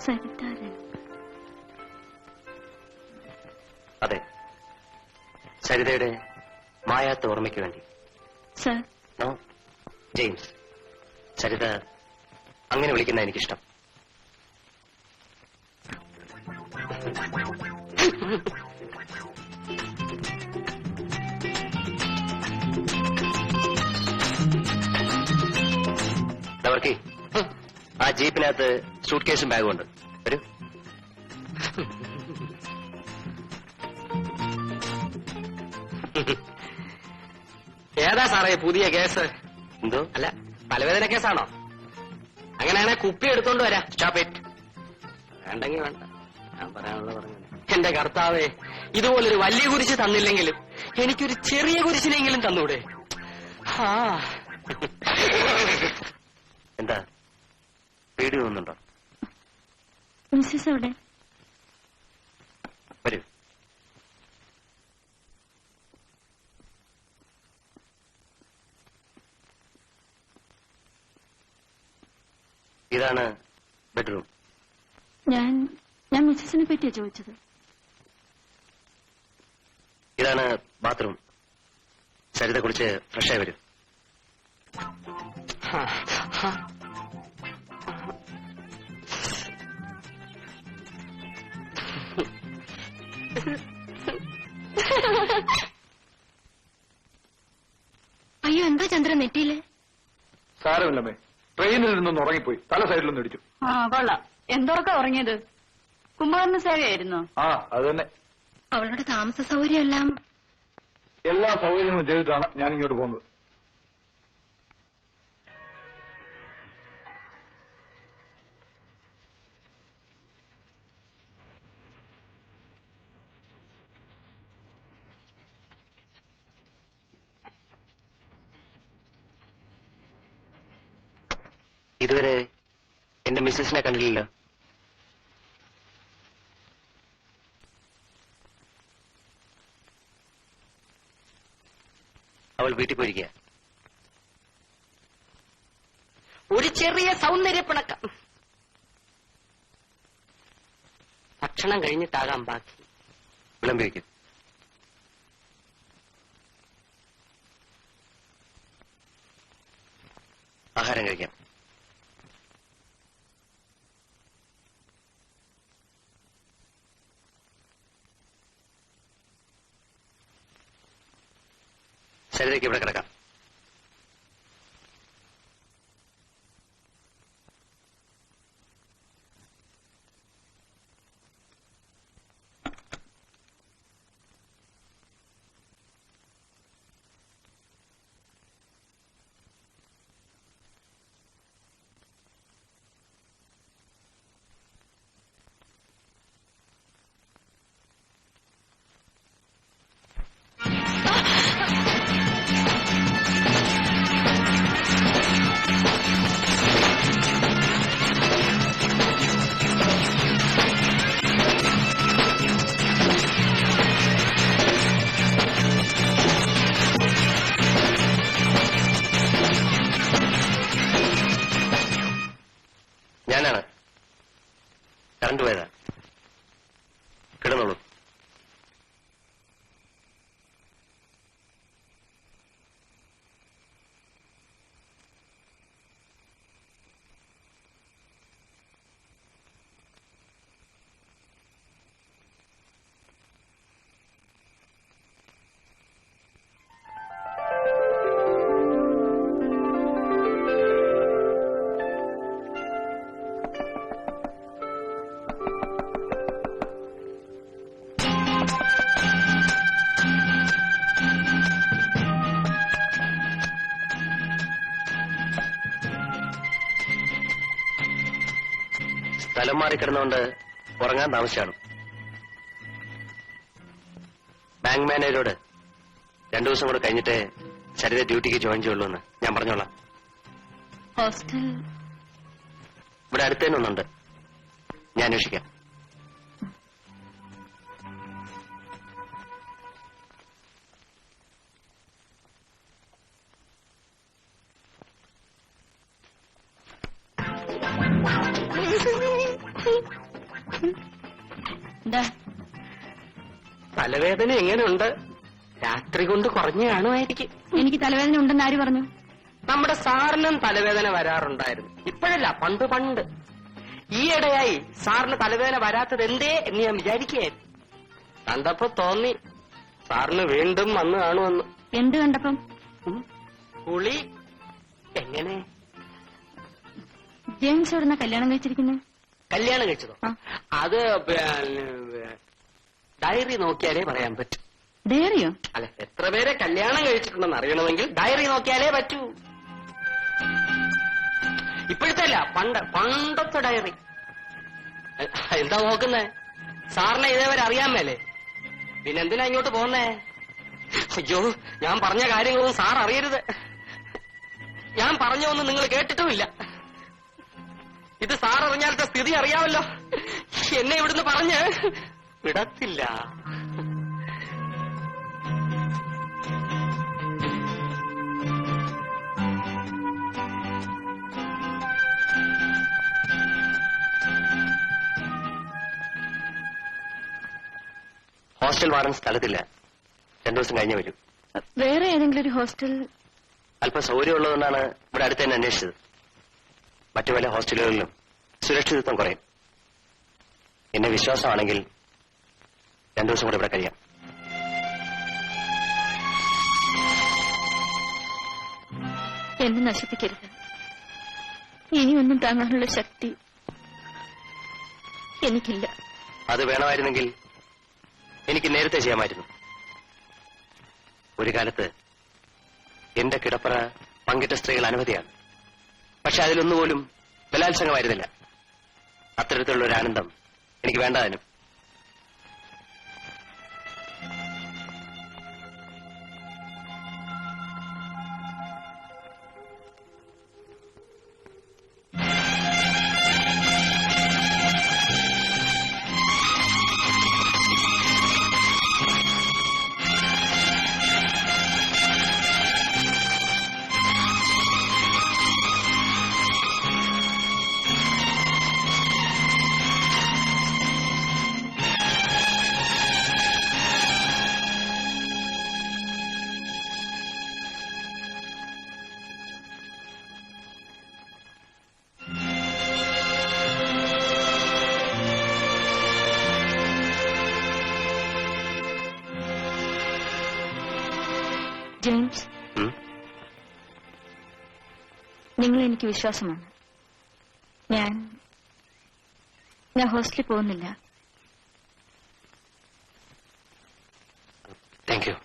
സരിതാരൻ. അതെ, സരിതയുടെ മായാത്ത ഓർമ്മയ്ക്ക് വേണ്ടി. സർ. No, James. സരിത അങ്ങനെ വിളിക്കുന്ന എനിക്കിഷ്ടം. വർക്കി, ആ ജീപ്പിനകത്ത് സൂട്ട് കേസും ബാഗും ഉണ്ട്. വരൂ. ഏതാ സാറേ പുതിയ കേസ്? എന്തോ? അല്ല, തലവേദന കേസാണോ? അങ്ങനെയാണെ കുപ്പി എടുത്തോണ്ട് വരാം. Stop it. വേണ്ടെങ്കിൽ വേണ്ട, ഞാൻ പറയാനുള്ള പറഞ്ഞു. എന്റെ കർത്താവേ, ഇതുപോലൊരു വലിയ കുരിശ് തന്നില്ലെങ്കിലും എനിക്കൊരു ചെറിയ കുരിശിനെങ്കിലും തന്നൂടെ? എന്താ പേടി തോന്നുന്നുണ്ടോ? മിസ്സസ് എവിടെ? വരൂ. ഇതാണ് ബെഡ്റൂം. ഞാൻ മിസ്സസിനെ പറ്റിയാ ചോദിച്ചത്. ഇതാണ് ബാത്റൂം. സരിത കുളിച്ച് ഫ്രഷായി വരും. അയ്യോ, എന്താ ചന്ദ്രൻ നെറ്റിയില്? സാരമില്ലമ്മേ, ട്രെയിനിൽ നിന്നൊന്ന് ഉറങ്ങിപ്പോയി, തല സൈഡിലൊന്നും ഇടിച്ചു. കൊള്ളാം. എന്തൊക്കെ ഉറങ്ങിയത്? കുംഭകർണ സേവയായിരുന്നോ? അത് തന്നെ. അവളുടെ താമസ സൗകര്യം എല്ലാം എല്ലാ സൗകര്യങ്ങളും ചെയ്തിട്ടാണ് ഞാൻ ഇങ്ങോട്ട് പോകുന്നത്. ഇതുവരെ എന്റെ മിസ്സസിനെ കണ്ടില്ലല്ലോ. അവൾ വീട്ടിൽ പോയിരിക്കുക. ഒരു ചെറിയ സൗന്ദര്യപ്പിണക്കം. ഭക്ഷണം കഴിഞ്ഞിട്ടാകാം ബാക്കി. വിളമ്പി വയ്ക്കും. ആഹാരം കഴിക്കാം. സരിതയ്ക്ക് ഇവിടെ കിടക്കാം. ഞാനാണ്. കറണ്ട് പോയതാ. കിടന്നോളൂ. സ്ഥലം മാറിക്കിടന്നുകൊണ്ട് ഉറങ്ങാൻ താമസിച്ചാണ്. ബാങ്ക് മാനേജരോട് 2 ദിവസം കൂടെ കഴിഞ്ഞിട്ട് സരിത ഡ്യൂട്ടിക്ക് ജോയിൻ ചെയ്യുള്ളൂ എന്ന് ഞാൻ പറഞ്ഞോളാം. ഹോസ്റ്റൽ ഇവിടെ അടുത്തന്നെ ഒന്നുണ്ട്, ഞാൻ അന്വേഷിക്കാം. എന്താ? തലവേദന എങ്ങനെയുണ്ട്? രാത്രി കൊണ്ട് കുറഞ്ഞു കാണുമായിരിക്കും. എനിക്ക് തലവേദന ഉണ്ടെന്ന് ആര് പറഞ്ഞു? നമ്മുടെ സാറിനും തലവേദന വരാറുണ്ടായിരുന്നു. ഇപ്പോഴല്ല, പണ്ട് പണ്ട്. ഈയിടെയായി സാറിന് തലവേദന വരാത്തത് എന്തേ എന്ന് ഞാൻ വിചാരിക്കുകയായിരുന്നു. കണ്ടപ്പോ തോന്നി സാറിന് വീണ്ടും വന്നു കാണുമെന്ന്. എന്ത് കണ്ടപ്പം? കുളി എങ്ങനെ? ജെയിംസ് എവിടുന്ന കല്യാണം കഴിച്ചിരിക്കുന്നത്? കല്യാണം കഴിച്ചതോ? ആ. അത് ഡയറി നോക്കിയാലേ പറയാൻ പറ്റൂ. ഡയറിയോ? അല്ല, എത്ര പേരെ കല്യാണം കഴിച്ചിട്ടുണ്ടെന്ന് അറിയണമെങ്കിൽ ഡയറി നോക്കിയാലേ പറ്റൂ. ഇപ്പോഴത്തെ അല്ല, പണ്ടത്തെ ഡയറി. എന്താ നോക്കുന്നേ? സാറിനെ ഇതേവരെ അറിയാൻ മേലേ? പിന്നെന്തിനാ ഇങ്ങോട്ട് പോന്നേ? അയ്യോ, ഞാൻ പറഞ്ഞ കാര്യങ്ങളൊന്നും സാർ അറിയരുത്. ഞാൻ പറഞ്ഞൊന്നും നിങ്ങൾ കേട്ടിട്ടുമില്ല. ഇത് സാർ അറിഞ്ഞാലത്തെ സ്ഥിതി അറിയാമല്ലോ. എന്നെ ഇവിടുന്ന് പറഞ്ഞ് വിടത്തില്ല. Hostel warden സ്ഥലത്തില്ല. 2 ദിവസം കഴിഞ്ഞേ വരൂ. വേറെ ഏതെങ്കിലും ഒരു ഹോസ്റ്റൽ? അല്പം സൗകര്യമുള്ളതെന്നാണ് ഇവിടെ അടുത്ത് തന്നെ അന്വേഷിച്ചത്. മറ്റു പല ഹോസ്റ്റലുകളിലും സുരക്ഷിതത്വം കുറയും. എന്നെ വിശ്വാസമാണെങ്കിൽ 2 ദിവസം കൂടെ ഇവിടെ കഴിയാം. എന്നെ നശിപ്പിക്കരുത്. ഇനിയൊന്നും താങ്ങാനുള്ള ശക്തി എനിക്കില്ല. അത് വേണമായിരുന്നെങ്കിൽ എനിക്ക് നേരത്തെ ചെയ്യാമായിരുന്നു. ഒരു കാലത്ത് എന്റെ കിടപ്പറ പങ്കിട്ട സ്ത്രീകൾ അനവധിയാണ്. പക്ഷെ അതിലൊന്നുപോലും ബലാത്സംഗമായിരുന്നില്ല. അത്തരത്തിലുള്ള ഒരു ആനന്ദം എനിക്ക് വേണ്ടതിനും. ജെയിംസ്, നിങ്ങൾ എനിക്ക് വിശ്വാസമാണ്. ഞാൻ ഹോസ്റ്റലിൽ പോകുന്നില്ല.